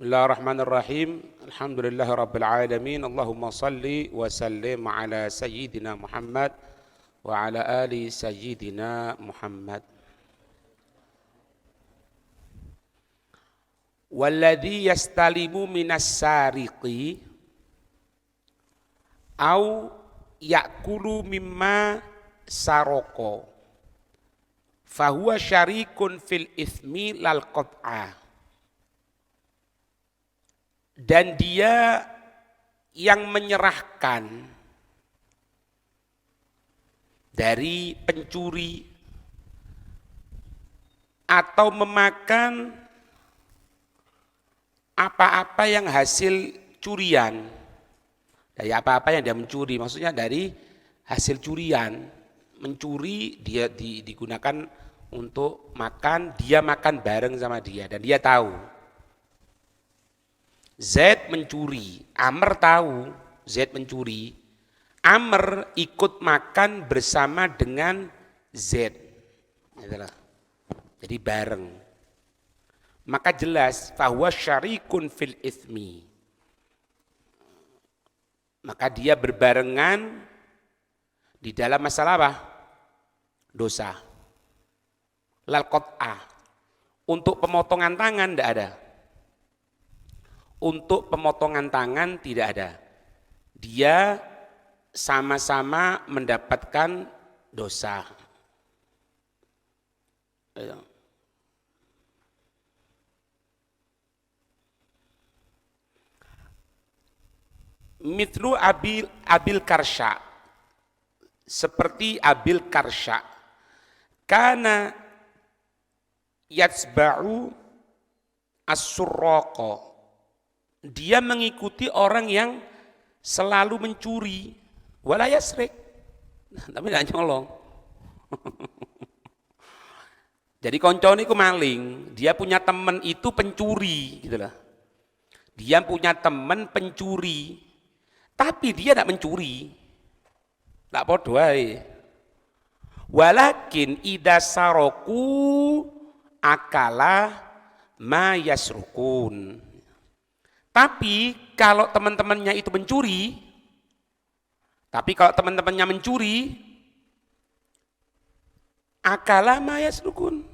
Bismillahirrahmanirrahim. Alhamdulillahirabbil alamin. Allahumma salli wa sallim ala sayyidina Muhammad wa ala ali sayyidina Muhammad. Walladzi yastalimu minas sariqi au ya'kulu mimma saroko fahuwa syarikun fil ithmi lal qat'a. Dan dia yang menyerahkan dari pencuri atau memakan apa-apa yang hasil curian, dari apa-apa yang dia mencuri, maksudnya dari hasil curian, mencuri dia digunakan untuk makan, dia makan bareng sama dia dan dia tahu. Zaid mencuri, Amr tahu Zaid mencuri, Amr ikut makan bersama dengan Zaid, jadi bareng. Maka jelas fahuwa syarikun fil itsmi, maka dia berbarengan di dalam masalah apa? Dosa. Lal qat'ah, untuk pemotongan tangan tidak ada. Untuk pemotongan tangan tidak ada. Dia sama-sama mendapatkan dosa. Mithlu abil karsya, seperti abil karsya, kana yatsba'u as-surraqa, dia mengikuti orang yang selalu mencuri, wala yasrik, tapi tidak nyolong. Jadi koncone iku maling, dia punya teman itu pencuri, gitu lah. Dia punya teman pencuri, tapi dia tidak mencuri, tidak podo ae. Walakin idza saroku akala ma yasrukun. Tapi kalau teman-temannya itu mencuri, akala ma yasrukun,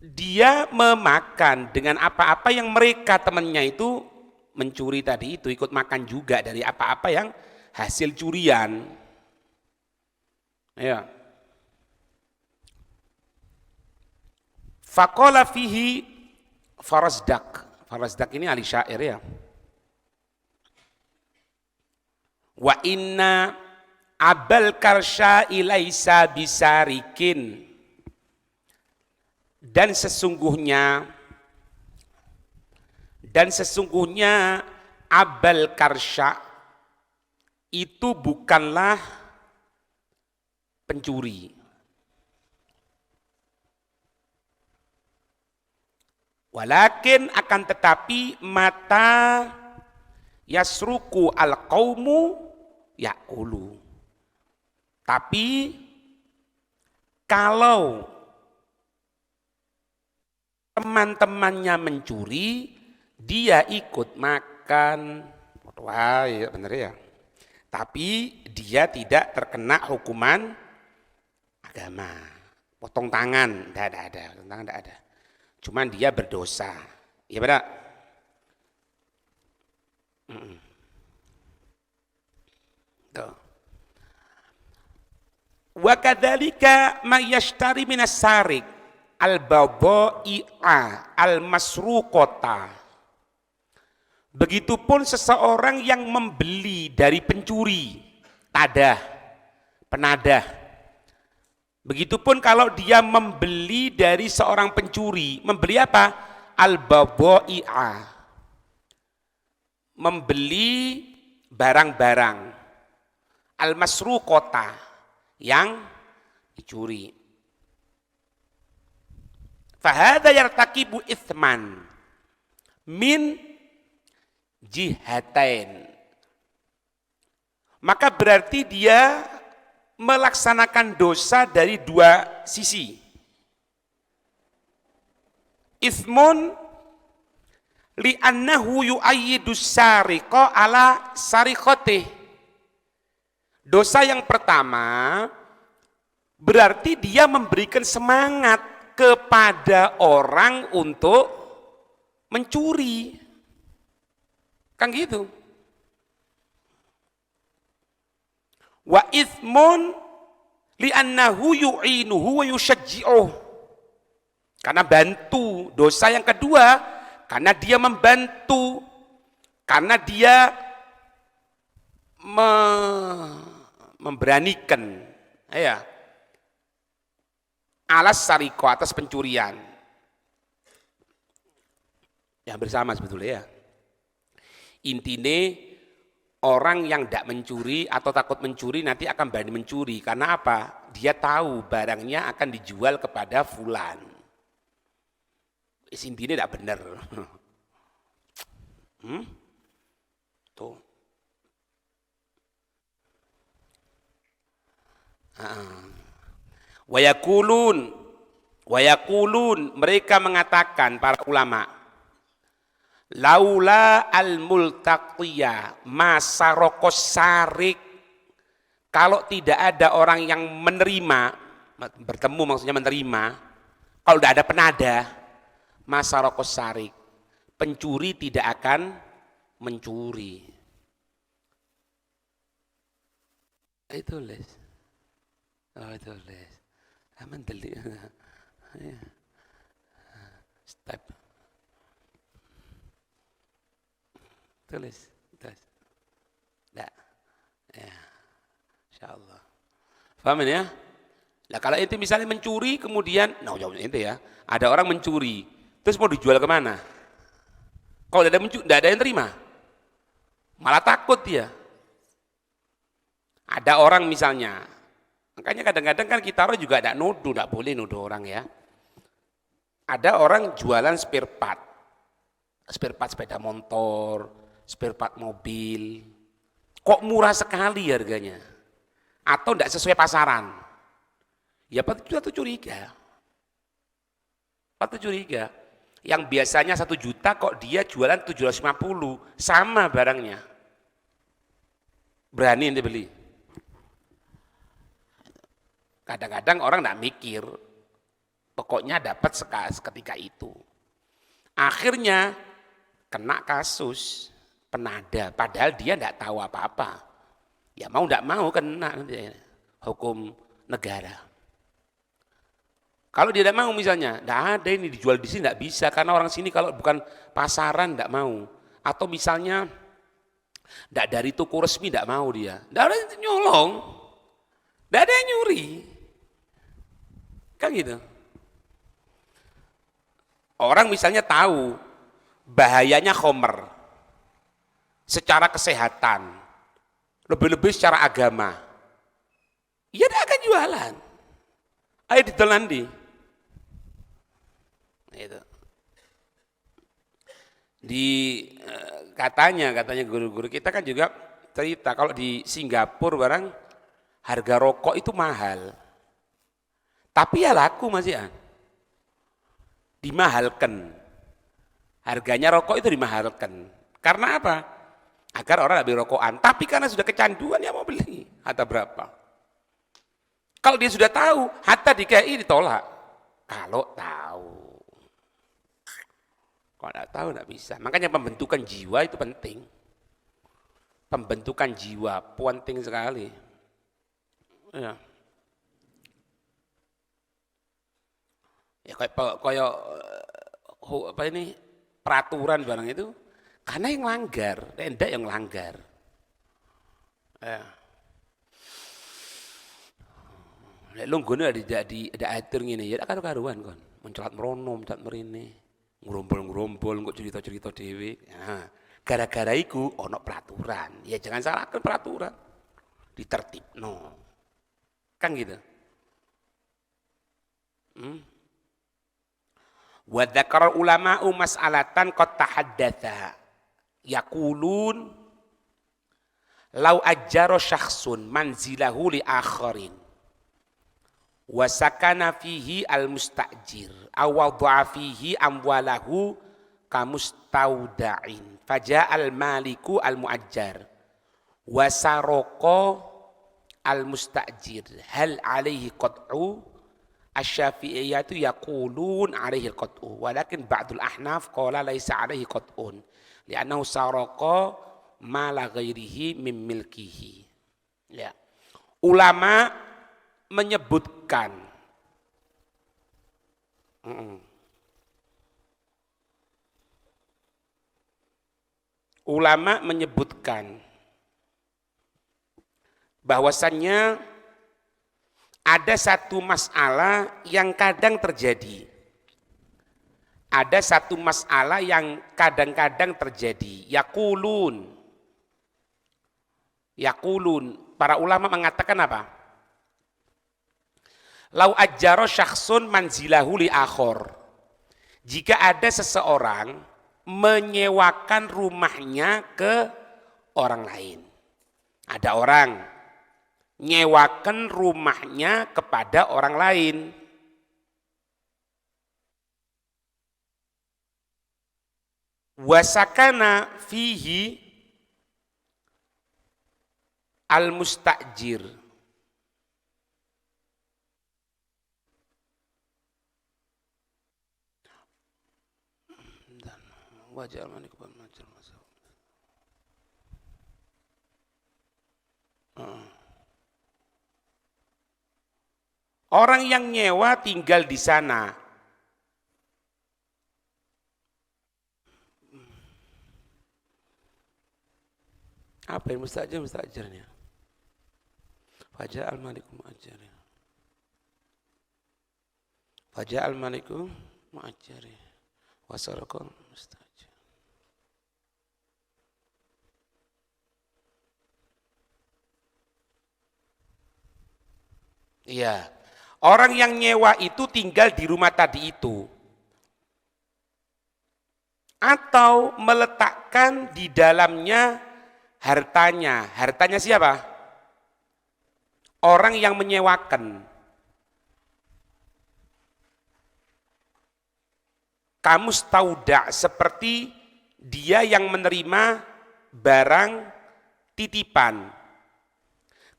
dia memakan dengan apa-apa yang mereka temannya itu mencuri tadi itu, ikut makan juga dari apa-apa yang hasil curian. Ya. Faqala fihi Farazdak. Farazdak ini ahli syair ya. Wa inna abal karsya ilaisa bisarikin, dan sesungguhnya abal karsya itu bukanlah pencuri. Walakin akan tetapi mata yasruku al-qaumu ya'kulu. Tapi kalau teman-temannya mencuri, dia ikut makan. Wah, ya benar ya. Tapi dia tidak terkena hukuman agama. Potong tangan, tidak ada. Potong tangan tidak ada. Cuman dia berdosa. Ya benar. Wa kadzalika may yashtari minas sarik al-badha'i'a al-masruqata. Begitupun seseorang yang membeli dari pencuri, penadah. Begitupun kalau dia membeli dari seorang pencuri, membeli apa? Al-badha'i'a, membeli barang-barang, al-masruqata, yang dicuri. Fahadha yartakibu ithman min jihatain, maka berarti dia melaksanakan dosa dari dua sisi. Ithmun li'annahu yu'ayyidus sariqa ala sariqatih. Dosa yang pertama berarti dia memberikan semangat kepada orang untuk mencuri. Kan gitu. Wa ithmun li'annahu yu'inuhu wa yushajji'uh. Karena bantu. Dosa yang kedua karena dia membantu, karena dia memberanikan, ya, alas sariko, atas pencurian. Ya bersama sebetulnya ya. Intine orang yang tidak mencuri atau takut mencuri nanti akan berani mencuri. Karena apa? Dia tahu barangnya akan dijual kepada fulan. Intine tidak benar. Tuh. Wayakulun mereka mengatakan, para ulama, laula al-multaqiyah masarokos sarik, kalau tidak ada orang yang menerima, bertemu maksudnya menerima, kalau tidak ada penada, masarokos sarik, pencuri tidak akan mencuri. Itu les. Oh itu les. Aman deli. Step. Tulis. Tidak. Ya. Insyaallah. Paham ini ya? Nah kalau ente misalnya mencuri kemudian, nah jawabnya ente ya, ada orang mencuri, terus mau dijual kemana? Kalau tidak ada yang terima, malah takut dia. Ada orang misalnya, makanya kadang-kadang kan kita orang juga tidak nuduh, tidak boleh nuduh orang ya. Ada orang jualan spare part sepeda motor, spare part mobil, kok murah sekali harganya, atau tidak sesuai pasaran. Ya patut curiga. Patut curiga. Yang biasanya 1 juta kok dia jualan 750, sama barangnya. Berani ente beli. Kadang-kadang orang tidak mikir, pokoknya dapat seketika itu. Akhirnya kena kasus penada, padahal dia tidak tahu apa-apa. Ya mau tidak mau kena nanti hukum negara. Kalau dia tidak mau misalnya, tidak ada ini dijual di sini, tidak bisa, karena orang sini kalau bukan pasaran tidak mau. Atau misalnya tidak dari toko resmi tidak mau dia, tidak ada yang nyolong, tidak ada yang nyuri, kan gitu. Orang misalnya tahu bahayanya khamr secara kesehatan, lebih-lebih secara agama, ya dia akan jualan. Ayo ditelan di. Itu. Katanya guru-guru kita kan juga cerita kalau di Singapura barang harga rokok itu mahal, tapi ya laku Mas ya, dimahalkan, harganya rokok itu dimahalkan. Karena apa? Agar orang lebih rokokan, tapi karena sudah kecanduan ya mau beli, hatta berapa. Kalau dia sudah tahu, hatta di KI ditolak. Kalau tahu. Kalau tidak tahu tidak bisa. Makanya pembentukan jiwa itu penting. Pembentukan jiwa penting sekali. Ya. Ya kayak apa ini peraturan barang itu karena yang langgar, tidak yang langgar. Ya. Nek lunggone ada atur ngene ya karu-karuan kon. Mencelat merono, mencelat merene. Ngrombol-ngrombol kok cerita-cerita dhewe. Nah, gara-gara iku ana peraturan. Ya jangan salahkan peraturan. Ditertibno. Kan gitu. Wa dzakara ulama'u mas'alatan qad tahaddatha. Yaqulun law ajjara syakhsun manzilahu li akharin wa sakana fihi al-mustajir aw wada'a fihi amwalahu kamustauda'in. Faja'al maliku al-mu'ajjar wasaroko al-mustajir. Hal alaihi qat'u? Asy-Syafi'iyatu yaqulun alaihi qat'u. Walakin ba'dul ahnaf qala laisa alaihi qat'un. Li'annahu saroko mala ghairihi min milkihi. Ya. Ulama menyebutkan bahwasannya ada satu masalah yang kadang terjadi. Ada satu masalah yang kadang-kadang terjadi. Yaqulun. Para ulama mengatakan apa? Lau ajjaro syakhsun manzilahu li akhor. Jika ada seseorang menyewakan rumahnya ke orang lain. Ada orang nyewakan rumahnya kepada orang lain. Wasakana fihi al-mustajir. Wajah orang yang nyewa tinggal di sana. Apa yang mustajirnya? Faja'al al-maliku mu'ajjari. Faja'al al-maliku mu'ajjari. Wasarqal mustajir. Iya. Orang yang nyewa itu tinggal di rumah tadi itu. Atau meletakkan di dalamnya hartanya. Hartanya siapa? Orang yang menyewakan. Kamustauda, seperti dia yang menerima barang titipan.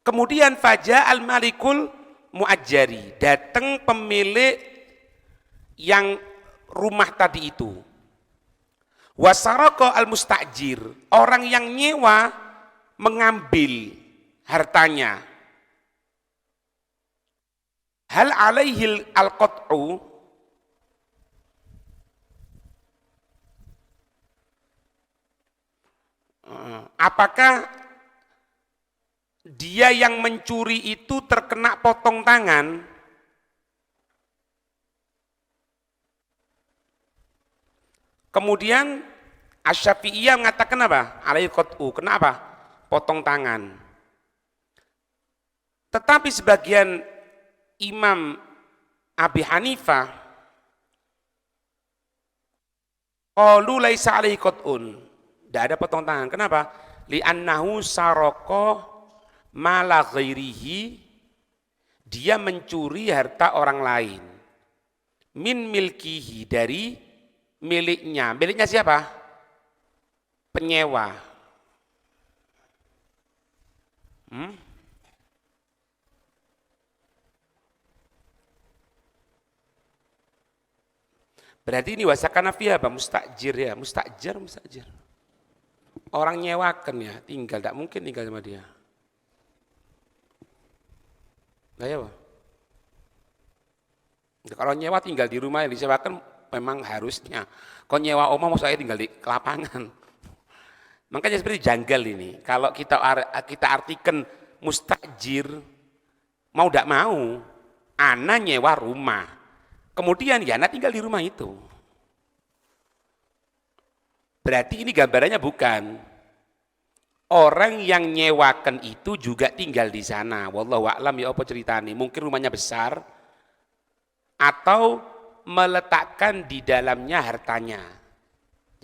Kemudian faja al-malikul mu'ajjari, datang pemilik yang rumah tadi itu. Wasaroko al-mustajir, orang yang nyewa mengambil hartanya. Hal alaihil al-qat'u? Apakah dia yang mencuri itu terkena potong tangan? Kemudian Asy-Syafi'iyah mengatakan apa? Alaihi qat'u. Kenapa? Potong tangan. Tetapi sebagian Imam Abi Hanifah qalu laisa alaihi qat'un. Tidak ada potong tangan. Kenapa? Li'annahu saroko mala ghairihi, dia mencuri harta orang lain. Min milkihi, dari miliknya. Miliknya siapa? Penyewa. Berarti ini wasakana fiha apa? Mustajir ya, mustajir. Orang nyewakan ya, tinggal, tidak mungkin tinggal sama dia. Nah ya, kalau nyewa tinggal di rumah yang disewakan memang harusnya. Kalau nyewa omong saya tinggal di lapangan. Makanya seperti janggal ini. Kalau kita artikan mustajir, mau tidak mau, ana nyewa rumah. Kemudian ya ana tinggal di rumah itu. Berarti ini gambarannya bukan orang yang nyewakan itu juga tinggal di sana. Wallahu a'lam ya apa ceritanya. Mungkin rumahnya besar atau meletakkan di dalamnya hartanya.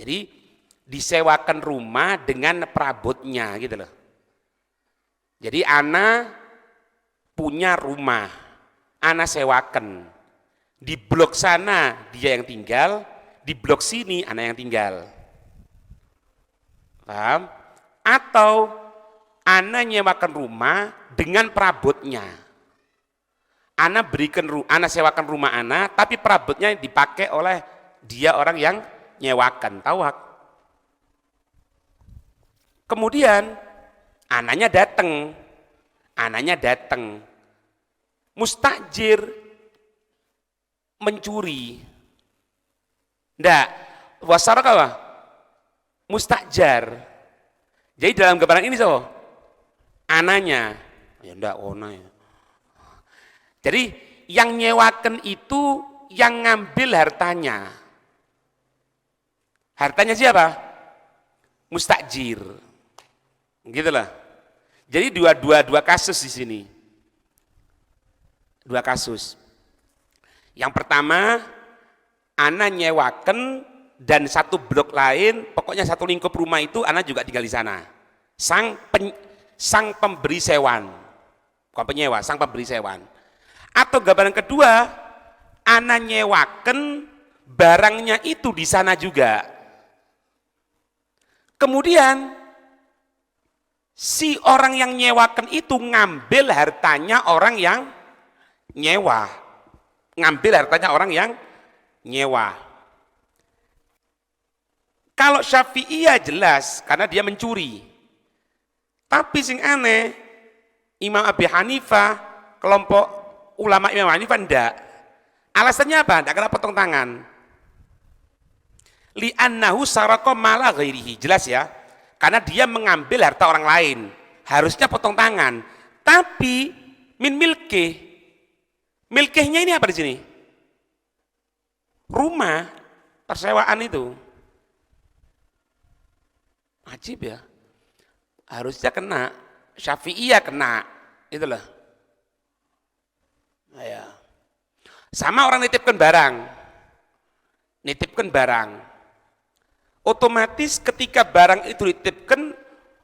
Jadi disewakan rumah dengan perabotnya gitu loh. Jadi ana punya rumah, ana sewakan. Di blok sana dia yang tinggal, di blok sini anak yang tinggal. Paham? Atau anak nyewakan rumah dengan perabotnya. Anak sewakan rumah anak, tapi perabotnya dipakai oleh dia orang yang nyewakan. Tahu hak? Kemudian anaknya datang. Mustajir mencuri. Ndak, wasaraka apa? Mustajar. Jadi dalam gambaran ini so, anaknya, ya ndak ona ya. Jadi yang nyewakan itu yang ngambil hartanya. Hartanya siapa? Mustajir. Gitulah. Jadi dua kasus di sini. Dua kasus. Yang pertama, anak nyewakan dan satu blok lain, pokoknya satu lingkup rumah itu anak juga tinggal di sana. Sang pemberi sewan, bukan penyewa, sang pemberi sewan. Atau gambaran kedua, anak nyewakan barangnya itu di sana juga. Kemudian si orang yang nyewakan itu ngambil hartanya orang yang nyewa. Ngambil hartanya orang yang nyewa. Kalau Syafi'iyah jelas karena dia mencuri. Tapi sing aneh, Imam Abi Hanifah, kelompok ulama Imam Hanifah ndak. Alasannya apa? Ndak kena potong tangan. Li'annahu saraka mala ghairihi. Jelas ya. Karena dia mengambil harta orang lain. Harusnya potong tangan. Tapi min milkih. Milkihnya ini apa di sini? Rumah persewaan itu. Ajib ya. Harusnya kena. Syafi'iyah kena. Itulah. Nah, ya. Sama orang nitipkan barang. Otomatis ketika barang itu dititipkan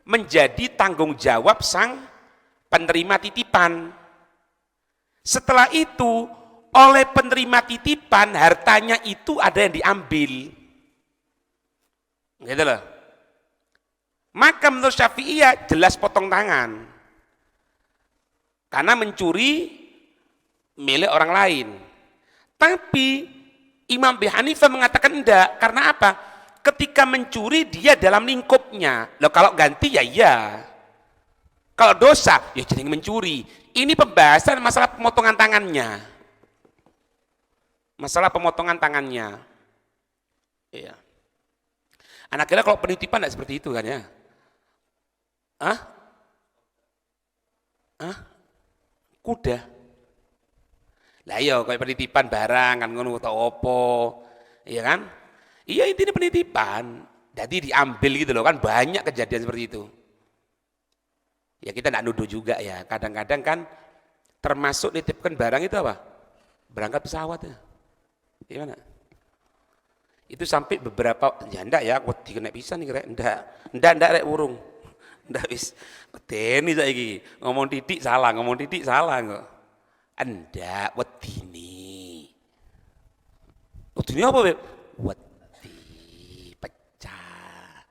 menjadi tanggung jawab sang penerima titipan. Setelah itu oleh penerima titipan hartanya itu ada yang diambil. Gitu loh. Maka menurut Syafi'iyah jelas potong tangan. Karena mencuri milik orang lain. Tapi Imam Abi Hanifah mengatakan enggak. Karena apa? Ketika mencuri dia dalam lingkupnya. Loh kalau ganti ya iya. Kalau dosa ya jadi mencuri. Ini pembahasan masalah pemotongan tangannya. Masalah pemotongan tangannya. Iya. Anak kira kalau penitipan enggak seperti itu kan ya? Kuda. Lah iya kayak penitipan barang kan ngono atau opo. Iya kan? Iya intinya penitipan. Jadi diambil gitu loh kan banyak kejadian seperti itu. Ya kita enggak nuduh juga ya. Kadang-kadang kan termasuk nitipkan barang itu apa? Berangkat pesawat ya. Gimana? Itu sampai beberapa ya ndak ya wedi kena pisan iki rek. Ndak rek urung. Ndak wis medeni saiki. Ngomong titik salah kok. Ndak wedine. Wedine apa, Beb? Wedi pecah.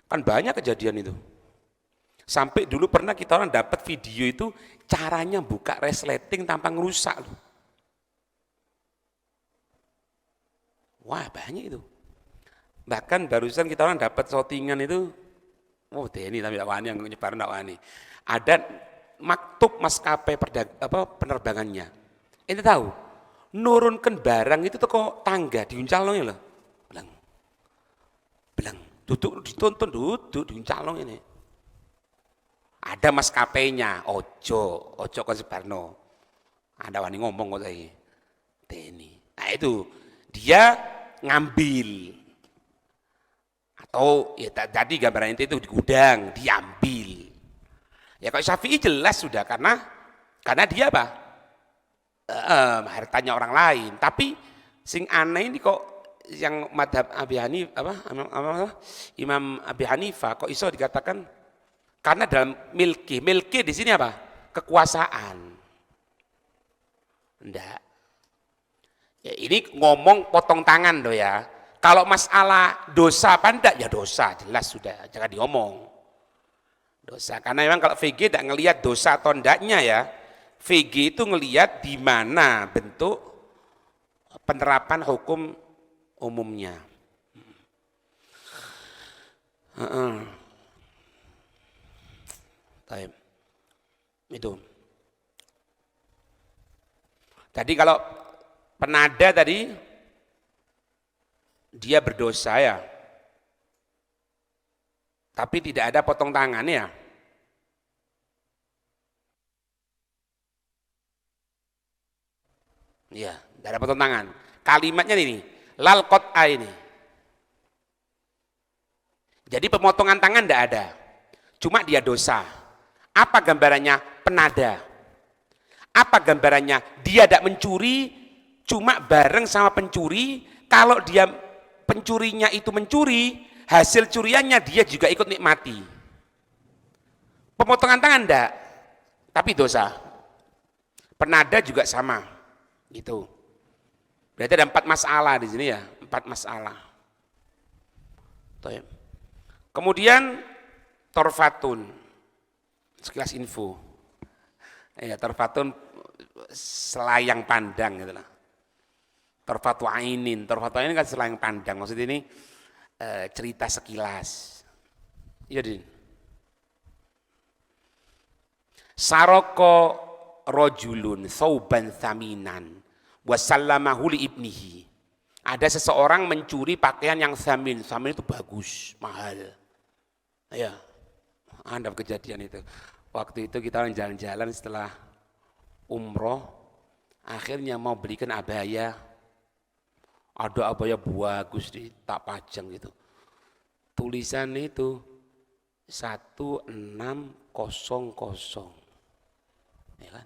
Kan banyak kejadian itu. Sampai dulu pernah kita orang dapat video itu caranya buka resleting tanpa ngerusak loh. Wah banyak itu. Bahkan barusan kita orang dapat shootingan itu, oh ini tapi tak wani yang nyebar tak wani. Ada maktub maskapai penerbangannya. Ini tahu, nurunkan barang itu tuh kok tangga diuncalong loh, belang, duduk ditonton diuncalong ini. Ada maskapainya, ojo kan Sebarno. Ada wani ngomong kok saya, ini. Nah itu dia ngambil atau ya tadi gambaran itu di gudang diambil. Ya kalau Syafi'i jelas sudah karena dia apa? Hartanya orang lain. Tapi sing aneh ini kok yang madhab Abi Hanifah Imam Abi Hanifah kok iso dikatakan karena dalam milki di sini apa? Kekuasaan. Enggak. Ya ini ngomong potong tangan loh ya. Kalau masalah dosa apa enggak, ya dosa, jelas sudah, jangan diomong. Dosa, karena memang kalau VG tidak ngelihat dosa atau endaknya ya, VG itu ngelihat di mana bentuk penerapan hukum umumnya. Baik. Itu. Tadi kalau penada tadi dia berdosa ya, tapi tidak ada potong tangan ya. Iya, tidak ada potong tangan. Kalimatnya ini, lal qat'a ini. Jadi pemotongan tangan tidak ada, cuma dia dosa. Apa gambarannya? Penada. Apa gambarannya? Dia tidak mencuri, cuma bareng sama pencuri. Kalau dia pencurinya itu mencuri, hasil curiannya dia juga ikut nikmati. Pemotongan tangan enggak, tapi dosa. Penada juga sama, gitu. Berarti ada 4 masalah di sini ya, 4 masalah. Kemudian torfatun, sekilas info. Ya, torfatun selayang pandang gitu lah. Torfatu ainin kan selayang pandang. Maksud ini cerita sekilas. Iya din. Saroko rojulun thawban thaminan wasallamahu li ibnihi. Ada seseorang mencuri pakaian yang thamin. Thamin itu bagus, mahal. Ya, ada kejadian itu. Waktu itu kita jalan-jalan setelah umroh, akhirnya mau belikan abaya. Ada abaya bagus tak pajang gitu. Tulisan itu 1600. Ya kan?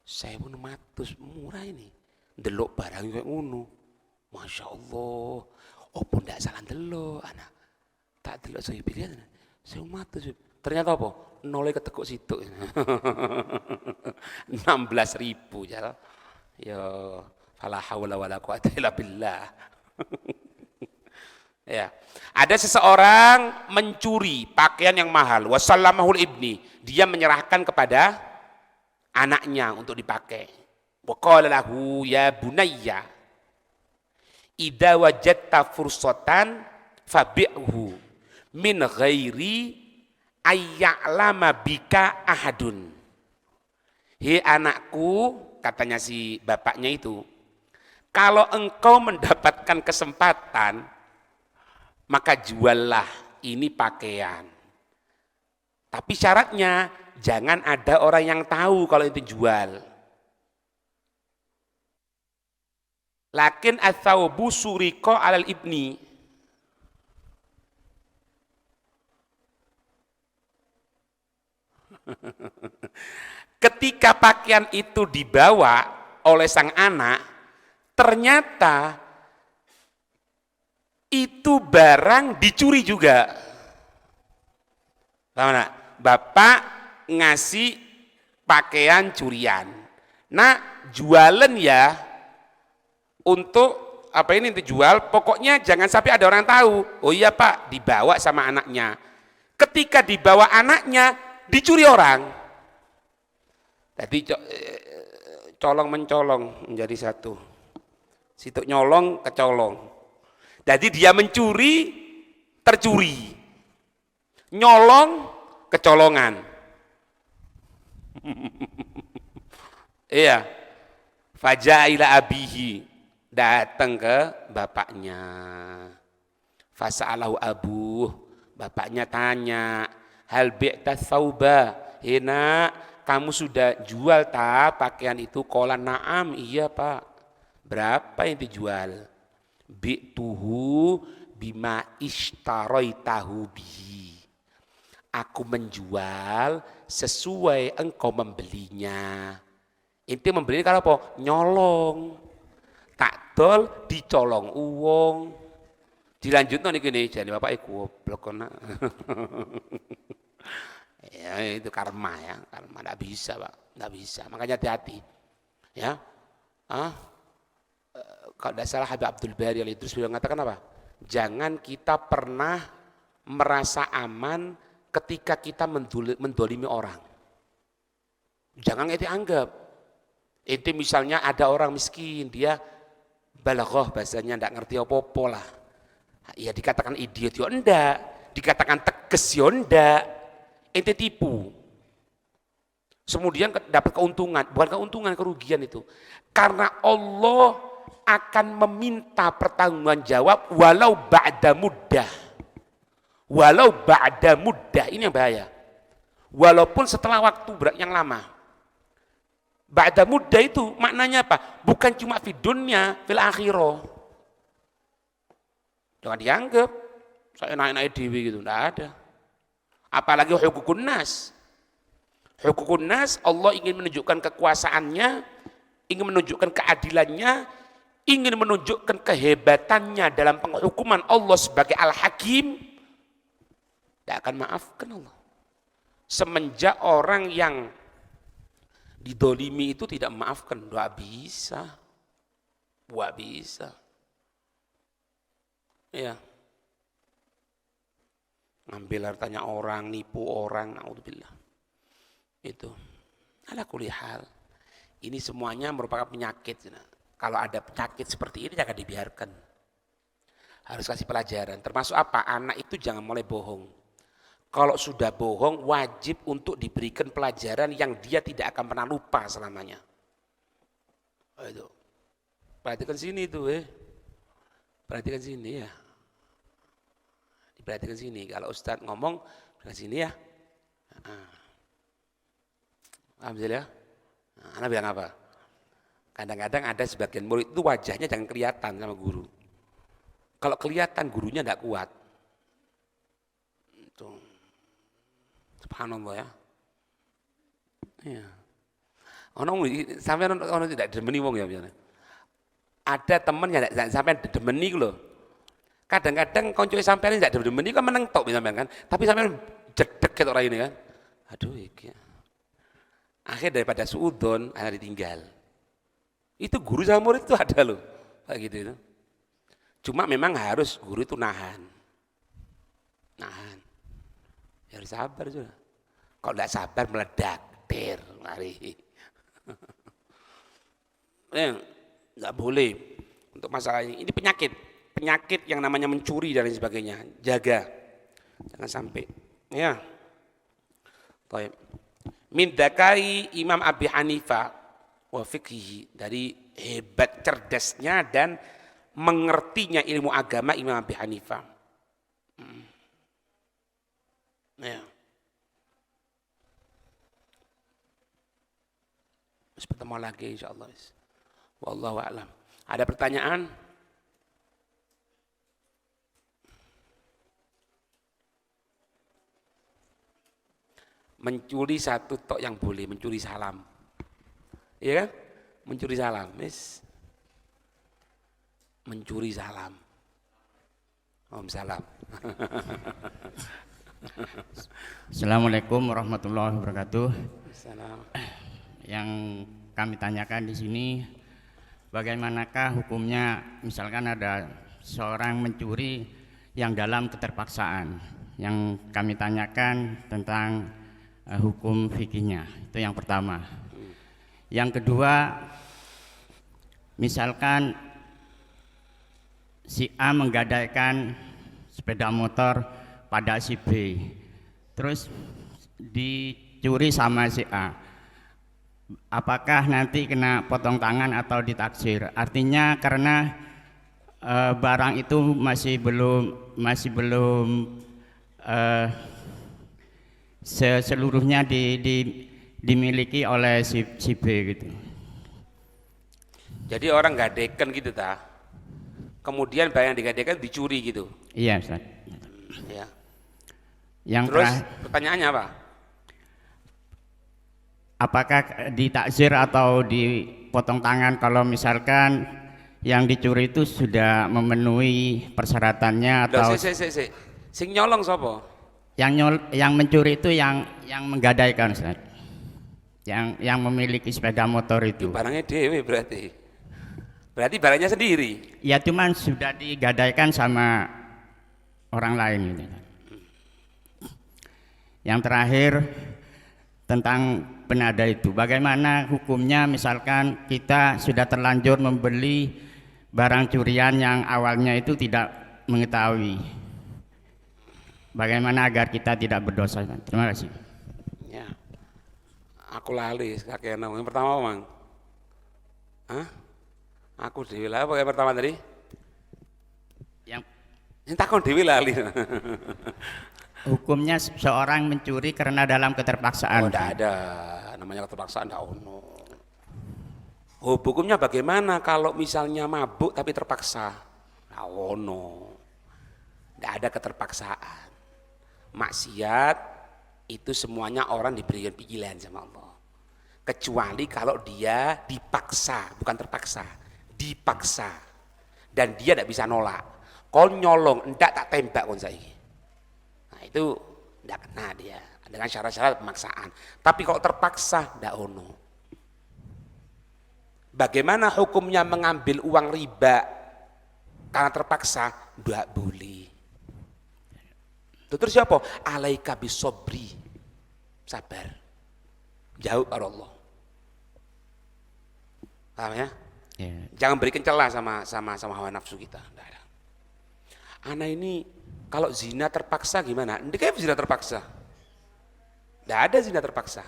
1.600 murah ini. Delok barang kayak ngono. Masya Allah. Opo ndak salah delok anak. Tak delok saya pilihan. 1.600. Ternyata apa? Nolnya ketekuk situ. 16.000 ya. Ya fala haula wala quwata illa billah. Ya. Ada seseorang mencuri pakaian yang mahal, wasallamahul ibni, dia menyerahkan kepada anaknya untuk dipakai. Wa qala lahu ya bunayya idza wajadta fursatan fabi'hu min ghairi ayya'lama bika ahadun. Hei anakku, katanya si bapaknya itu, kalau engkau mendapatkan kesempatan, maka juallah ini pakaian. Tapi syaratnya, jangan ada orang yang tahu kalau itu jual. Lakin ats-tsaubu suriko alal ibni. Ketika pakaian itu dibawa oleh sang anak, ternyata itu barang dicuri juga. Nah, bapak ngasih pakaian curian. Nah, jualan ya untuk apa ini dijual, pokoknya jangan sampai ada orang tahu. Oh iya Pak, dibawa sama anaknya. Ketika dibawa anaknya, dicuri orang. Tadi colong mencolong menjadi satu. Situ nyolong kecolong. Jadi dia mencuri, tercuri. Nyolong, kecolongan. Iya. Faja'a ila abihi, datang ke bapaknya. Fasa'alahu abuh, bapaknya tanya, hal bi'ta thawba, hina kamu sudah jual tak pakaian itu? Qala na'am, iya Pak. Berapa yang dijual? Bi'tuhu bima ishtaroitahu bihi. Aku menjual sesuai engkau membelinya. Inti membeli kalau apa? Nyolong. Tak dol dicolong uang. Dilanjutno niki nih, jane bapak goblok kena. Ya itu karma ya, karma enggak bisa, Pak. Enggak bisa. Makanya hati-hati. Ya. Kalau tidak salah Habib Abdul Bari Al-Idrus beliau mengatakan apa? Jangan kita pernah merasa aman ketika kita mendolimi orang. Jangan itu anggap. Itu misalnya ada orang miskin, dia balaghah bahasanya, tidak ngerti apa-apa lah. Ya dikatakan idiot ya enggak, dikatakan tegas ya enggak, ente tipu. Kemudian dapat keuntungan, bukan keuntungan, kerugian itu. Karena Allah akan meminta pertanggungan jawab walau ba'da muddah. Walau ba'da muddah, ini yang bahaya. Walaupun setelah waktu yang lama. Ba'da muddah itu maknanya apa? Bukan cuma di dunia, fil akhirah. Jangan dianggap saya naik-naik dewi gitu, enggak ada. Apalagi hukukun nas. Hukukun nas, Allah ingin menunjukkan kekuasaannya, ingin menunjukkan keadilannya, ingin menunjukkan kehebatannya dalam penghukuman Allah sebagai Al-Hakim. Tidak akan maafkan Allah. Semenjak orang yang didolimi itu tidak maafkan, tidak bisa. Tidak bisa. Ya, ngambil hartanya orang, nipu orang, naudzubillah. Itu, ala kulli hal. Ini semuanya merupakan penyakit. Kalau ada penyakit seperti ini jangan dibiarkan. Harus kasih pelajaran. Termasuk apa? Anak itu jangan mulai bohong. Kalau sudah bohong, wajib untuk diberikan pelajaran yang dia tidak akan pernah lupa selamanya. Itu. Perhatikan sini itu, perhatikan sini ya. Perhatikan sini, kalau Ustadz ngomong, perhatikan sini ya. Alhamdulillah. Anak bilang apa? Kadang-kadang ada sebagian murid itu wajahnya jangan kelihatan sama guru. Kalau kelihatan gurunya tidak kuat. Itu. Subhanallah ya. Iya. Sampai orang tidak demeni wong ya misalnya. Ada teman yang tidak sampai demeni loh. Kadang-kadang konco sampean tidak demeni kan meneng tok sampean kan. Tapi sampean jedek ketok ora ini kan. Aduh iki. Akhir daripada suudon ada ditinggal. Itu guru sama murid itu ada loh. Kayak gitu itu. Cuma memang harus guru itu nahan. Nahan. Ya harus sabar juga. Kalau tidak sabar meledak, lari. Enggak boleh untuk masalah ini. Ini penyakit yang namanya mencuri dan lain sebagainya. Jaga, jangan sampai. Ya, baik. Min dakai Imam Abi Hanifah wa fiqhihi, dari hebat cerdasnya dan mengertinya ilmu agama Imam Abi Hanifah. Ya. Terus bertemu lagi insyaallah. Wallahu a'lam. Ada pertanyaan? Mencuri satu tok yang boleh, mencuri salam. Iya kan? Mencuri salam, mencuri salam. Om salam. Assalamualaikum warahmatullahi wabarakatuh. Salam. Yang kami tanyakan di sini, bagaimanakah hukumnya misalkan ada seorang mencuri yang dalam keterpaksaan? Yang kami tanyakan tentang hukum fikihnya, itu yang pertama. Yang kedua, misalkan si A menggadaikan sepeda motor pada si B, terus dicuri sama si A, apakah nanti kena potong tangan atau ditaksir? Artinya karena barang itu masih belum seluruhnya dimiliki oleh si B gitu. Jadi orang gadekan gitu ta. Kemudian barang yang digadekan dicuri gitu. Iya, Ustaz. Ya. Terus pertanyaannya apa? Apakah ditakzir atau dipotong tangan kalau misalkan yang dicuri itu sudah memenuhi persyaratannya atau sing nyolong sapa? Yang mencuri itu yang menggadaikan, Ustaz. Yang memiliki sepeda motor itu. Barangnya dewe berarti. Berarti barangnya sendiri. Ya cuman sudah digadaikan sama orang lain gitu. Yang terakhir tentang penada itu, bagaimana hukumnya misalkan kita sudah terlanjur membeli barang curian yang awalnya itu tidak mengetahui. Bagaimana agar kita tidak berdosa? Terima kasih. Ya. Aku lali kakek yang pertama Mang. Hah? Aku dewi lah apa yang pertama tadi? Yang Takon dewi lali. hukumnya seorang mencuri karena dalam keterpaksaan. Oh, enggak ada. Namanya keterpaksaan enggak ono. Oh, hukumnya bagaimana kalau misalnya mabuk tapi terpaksa? Enggak ono. Enggak ada keterpaksaan. Maksiat itu semuanya orang diberikan pilihan sama Allah. Kecuali kalau dia dipaksa, bukan terpaksa, dipaksa. Dan dia tidak bisa nolak. Kau nyolong, enggak tak tembak kon saiki. Nah, itu enggak kena dia dengan syarat-syarat pemaksaan. Tapi kalau terpaksa enggak ono. Bagaimana hukumnya mengambil uang riba karena terpaksa? Enggak boleh. Terus siapa? Alaika bisobri, sabar, jauh karo Allah. Paham ya? Ya. Jangan berikan celah sama hawa nafsu kita. Anak ini kalau zina terpaksa gimana? Ini kayak zina terpaksa. Tidak ada zina terpaksa.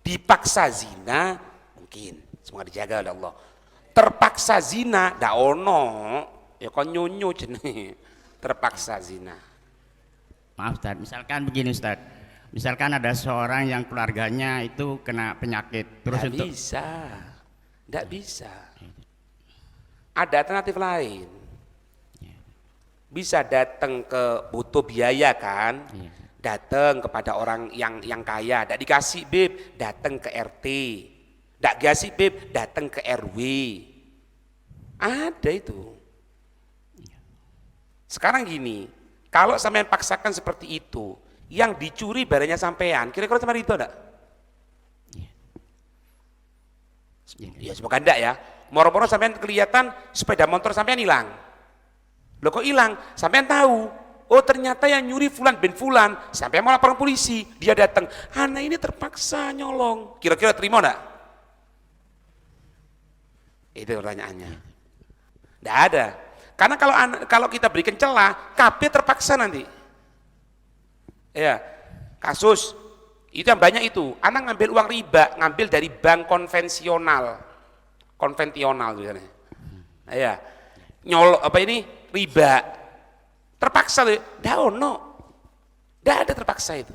Dipaksa zina mungkin, semoga dijaga oleh Allah. Terpaksa zina, dak ono. Ya kon nyonyo jenenge. Terpaksa zina. Maaf Ustaz, misalkan begini Ustaz. Misalkan ada seorang yang keluarganya itu kena penyakit, terus Nggak untuk bisa, nggak bisa. Ada alternatif lain. Bisa datang ke butuh biaya kan, datang kepada orang yang kaya, tidak dikasih bib, datang ke RT, tidak dikasih bib, datang ke RW. Ada itu. Sekarang gini, kalau sampean paksakan seperti itu, yang dicuri barangnya sampean, kira-kira sampean itu enggak? Ya semoga enggak ya. Moro-moro sampean kelihatan sepeda motor sampean hilang. Loh kok hilang? Sampean tahu. Oh ternyata yang nyuri fulan bin fulan. Sampean mau laporan polisi. Dia datang. Anak ini terpaksa nyolong. Kira-kira terima enggak? Itu pertanyaannya. Enggak ada. Karena kalau kita berikan celah, KB terpaksa nanti. Ya, kasus itu yang banyak itu. Anak ngambil uang riba, ngambil dari bank konvensional misalnya. Ya, nyolong apa ini riba, terpaksa tuh. Dah ono, dah ada terpaksa itu.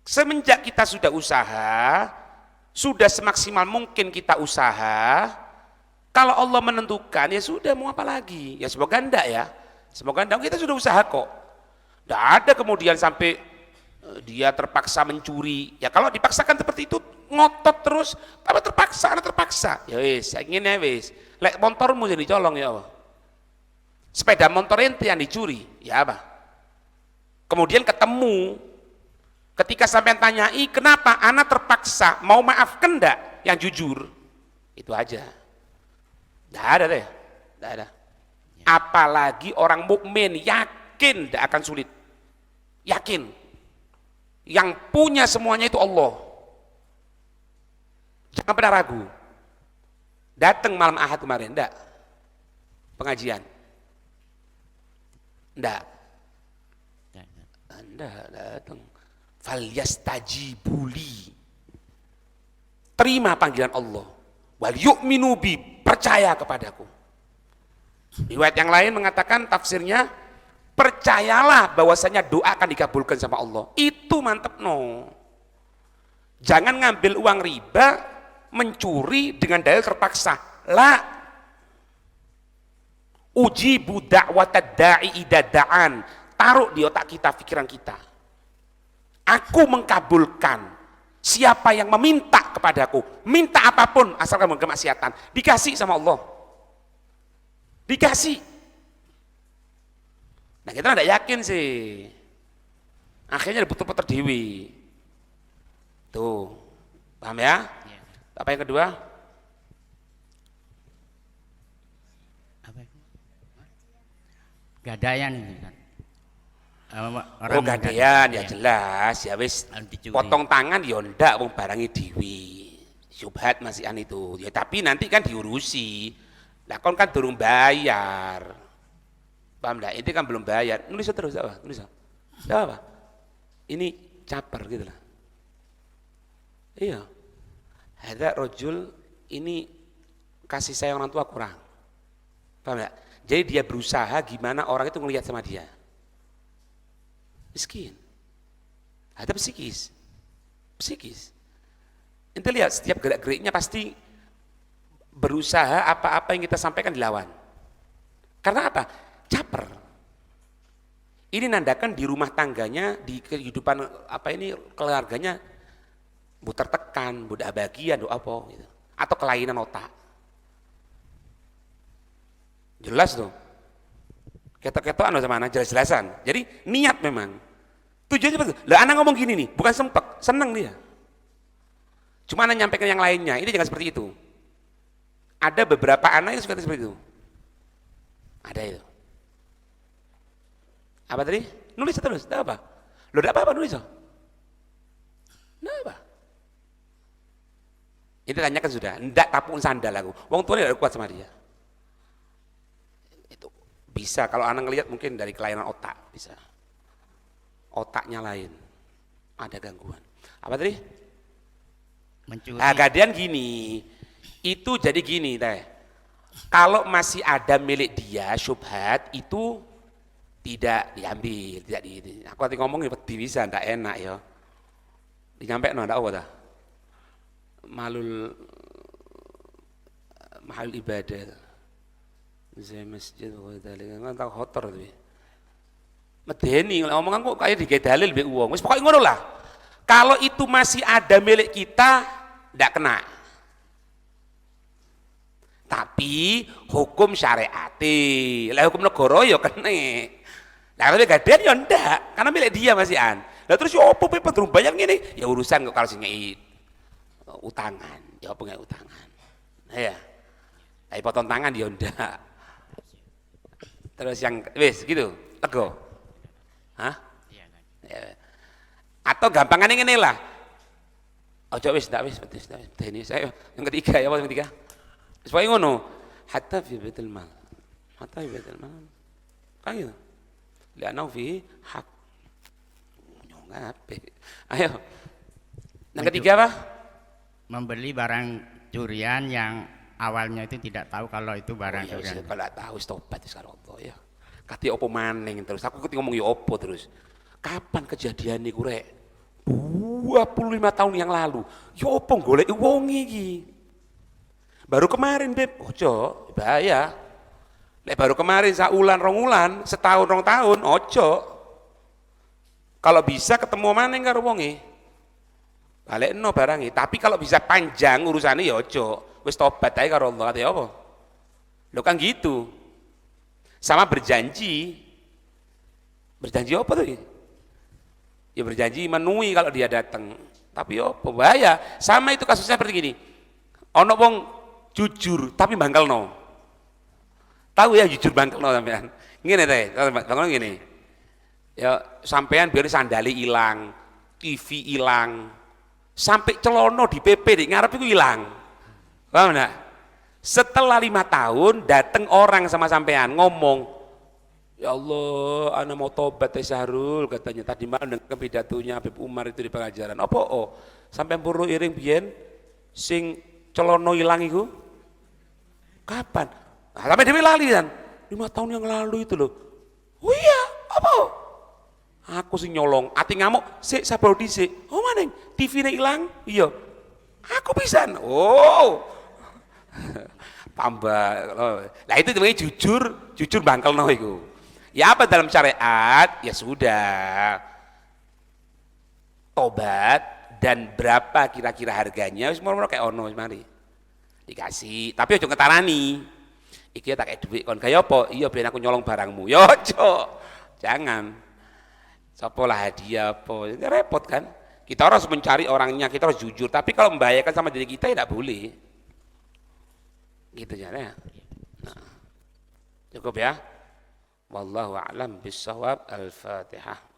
Semenjak kita sudah usaha, sudah semaksimal mungkin kita usaha. Kalau Allah menentukan ya sudah mau apa lagi? Ya semoga enggak ya. Semoga enggak, kita sudah usaha kok. Enggak ada kemudian sampai dia terpaksa mencuri. Ya kalau dipaksakan seperti itu ngotot terus, apa terpaksa, anak terpaksa. Ya wis, ingin ya wis. Lek motormu jadi colong ya Allah. Sepeda motor ente yang dicuri, ya apa? Kemudian ketemu, ketika sampai tanyai kenapa anak terpaksa, mau maafkan enggak yang jujur? Itu aja. Tidak ada deh, tidak ada. Apalagi orang mukmin yakin tidak akan sulit, yakin. Yang punya semuanya itu Allah. Jangan pernah ragu. Datang malam Ahad kemarin, enggak? Pengajian, enggak? Enggak datang. Falyastajibuli. Terima panggilan Allah. Wal yu'minu bi, percaya kepadaku. Riwayat yang lain mengatakan tafsirnya, percayalah bahwasanya doa akan dikabulkan sama Allah. Itu mantep no. Jangan ngambil uang riba, mencuri dengan dalil terpaksa. La. Ujibu da'watad da'i idza da'an. Taruh di otak kita, pikiran kita. Aku mengkabulkan siapa yang meminta kepadaku, minta apapun asalkan bukan kemaksiatan, dikasih sama Allah, dikasih. Nah kita tidak yakin sih, akhirnya betul-betul terdewi. Tuh, paham ya? Apa yang kedua? Apa itu? Gadaian itu kan. Oh gadaian ya jelas ya wis dicuri. potong tangan ya ndak wong barangi dewi. Syubhat masihan itu. Ya tapi nanti kan diurusi. Lah kon kan durung bayar. Paham enggak? Ini kan belum bayar. Nulis terus apa? Nulis. Apa? Ini caper gitu lah. Iya. Hadza rajul ini kasih sayang orang tua kurang. Paham enggak? Jadi dia berusaha gimana orang itu ngelihat sama dia. Miskin. Ada psikis. Psikis. Ente lihat setiap gerak-geriknya pasti berusaha apa-apa yang kita sampaikan dilawan. Karena apa? Caper. Ini nandakan di rumah tangganya, di kehidupan apa ini keluarganya bu tertekan, bu bahagia, doa apa gitu. Atau kelainan otak. Jelas tuh. Ketok-ketokan sama anak jelas-jelasan. Jadi niat memang. Tujuannya betul. Lah anak ngomong gini nih, bukan sempek, seneng dia. Cuma anak nyampaikan yang lainnya. Ini jangan seperti itu. Ada beberapa anak yang suka seperti itu. Ada itu. Apa tadi? Nulis terus. Tidak apa? Lo tidak apa-apa nulis. Tidak apa? Ini tanyakan sudah. Tidak tapung sandal aku. Wong tuanya tidak kuat sama dia. Itu bisa. Kalau anak ngelihat mungkin dari kelainan otak bisa. Otaknya lain. Ada gangguan. Apa tadi? Mencuri. Nah, gadaian gini, itu jadi gini teh. Kalau masih ada milik dia syubhat itu tidak diambil, tidak di. Aku tadi ngomong wedi bisa, ndak enak ya. Dinyampe no ndak apa dah. Mahal ibadah. Saya masjid wa dalil kan tak kotor tuh. Medeni ngomong kok kayak digawe dalil mbek wong. Wis pokoke ngono lah. Kalau itu masih ada milik kita, tidak kena. Tapi hukum syariati, lah hukum negara ya kena. Nah tapi gadaian ya ndak, karena milik dia masih an. Lah terus ya opo pe durung bayar ngene? Ya urusan kok kalau sing ngei utangan, ya opo ngei utangan. Nah ya. Lah potong tangan ya ndak. Terus yang wis gitu, tego. Hah? Iya kan. Ya. Atau gampangannya ngene lah. Ojo wis ndak wis ini saya yang ketiga ya apa yang ketiga? Supaya ngono, hatta fi baitul mal. Hatta fi baitul mal. Kan gitu. Lianau fi hak. Ngape? Ayo. Yang ketiga apa? Membeli barang curian yang awalnya itu tidak tahu kalau itu barang Ya curian. kalau tahu tobat wis karo Allah ya. Kati opo maning terus aku ketika ngomong ya opo terus. Kapan kejadian niku rek? 25 tahun yang lalu. Ya opo golek wong iki? Baru kemarin, Beb. Ojo, bahaya. Lek baru kemarin saulan rong ulan, setahun rong tahun, ojo. Kalau bisa ketemu maning karo wonge. Balekno barange. Tapi kalau bisa panjang urusannya ya ojo. Wis tobat ae karo Allah kate apa? Lho kan gitu. Sama berjanji. Berjanji apa tuh? Ya berjanji menuhi kalau dia datang. Tapi apa bahaya. Sama itu kasusnya seperti gini. Ono wong jujur tapi bangkelno. Tahu ya jujur bangkelno sampean. Ngene teh, bangkelno ngene. Ya sampean biar sandali ilang, TV ilang, sampai celono di PP di ngarep iku ilang. Paham enggak? Setelah 5 tahun datang orang sama sampean ngomong, ya Allah, ana mau tobat teh Syahrul katanya tadi malam dengan pidatonya Habib Umar itu di pengajaran. Apa oh? Sampai puru iring biyen sing celono ilang iku kapan? Nah, sampai dhewe lali kan. 5 tahun yang lalu itu loh. Oh iya, apa? Aku sing nyolong, ati ngamuk, sik sabar dhisik. Oh maning, TV-ne ilang? Iya. Aku pisan. Oh. Tambah. Lah itu namanya jujur bangkelno iku. Ya apa dalam syariat? Ya sudah. Tobat dan berapa kira-kira harganya wis moro-moro kayak ono wis mari. Dikasih, tapi aja ngetarani. Iki tak kayak duit kon kaya apa? Iya ben aku nyolong barangmu. Yo, Cok. Jangan. Sopo lah hadiah apa? Ya repot kan? Kita harus mencari orangnya, kita harus jujur. Tapi kalau membahayakan sama diri kita, ya tidak boleh. Gitu ya. Nah, cukup ya. Wallahu a'lam bissawab. Al-Fatihah.